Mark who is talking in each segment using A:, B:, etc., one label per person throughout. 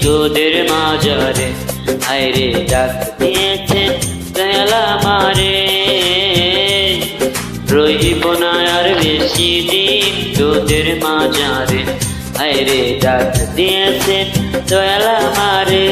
A: তোদের মাজারে, আইরে ডাক দিয়েছেন দয়াল আমারে। রইব না আর বেশি দিন তোদের মাজারে, আইরে ডাক দিয়েছেন দয়াল আমারে।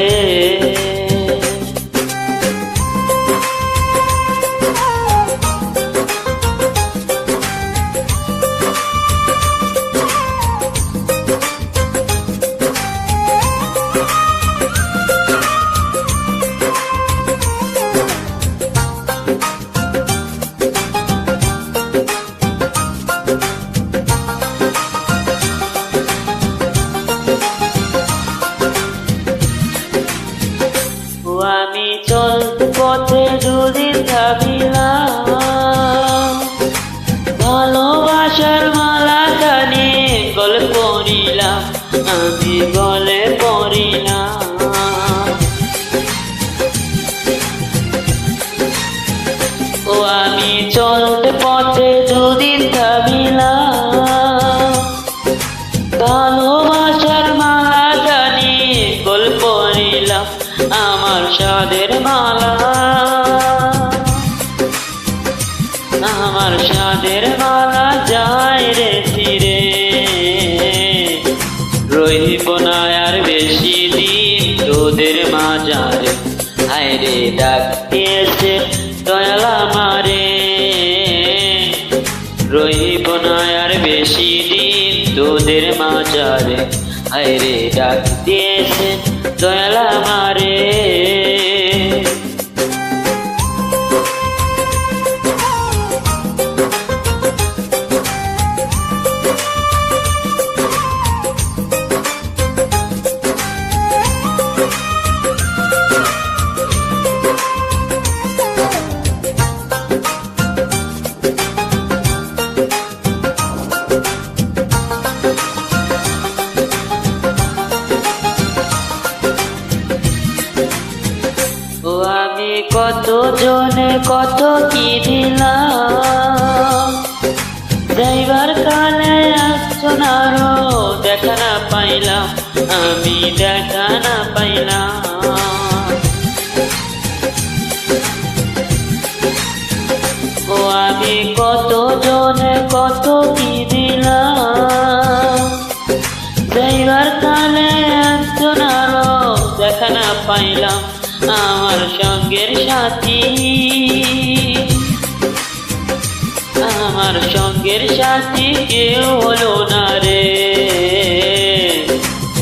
A: আমি চলতে পথে দুদিন ভাবিলাম, ভালোবাসার মালা কানে গলে পড়িলাম, আমি গলে পড়িলাম। ও আমি চলতে পথে দুদিন ভাবিলাম, ভালোবাসার মালা কানে গলে পড়িলাম, আমার সাদের মালা, আমার সাদের মালা যায় রে ফিরে। রইব না আর বেশি দিন তোদের মাজারে, আইরে ডাক দিয়েছে দয়াল আমারে। রইব না আর বেশি দিন তোদের মাজারে, আইরে ডাক দিয়েছে দয়াল আমারে। আমি কত জনে কত কি দিলাম, যাইবার কালে একজনারও দেখা না পাইলাম, আমি দেখা না পাইলাম। ও আমি কত জনে কত কি দিলাম, যাইবার কালে একজনারও দেখা না পাইলাম, আমার সঙ্গের সাথী, আমার সঙ্গের সাথী কেউ হলো না রে।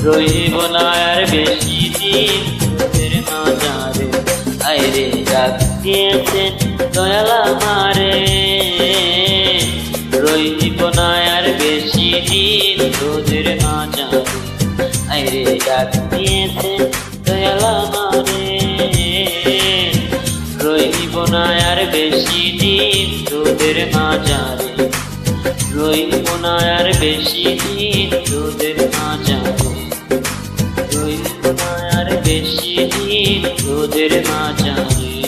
A: রইব না আর বেশি দিন তোদের মাজারে, আইরে ডাক দিয়েছেন দয়াল আমারে। রইব না আর বেশি দিন তোদের মাজারে, আইরে ডাক দিয়েছেন দয়াল আমারে। রইব না আর বেশি দিন তোদের মাজারে, রইব না আর বেশি দিন তোদের মাজারে, রইব না আর বেশি দিন তোদের মাজারে।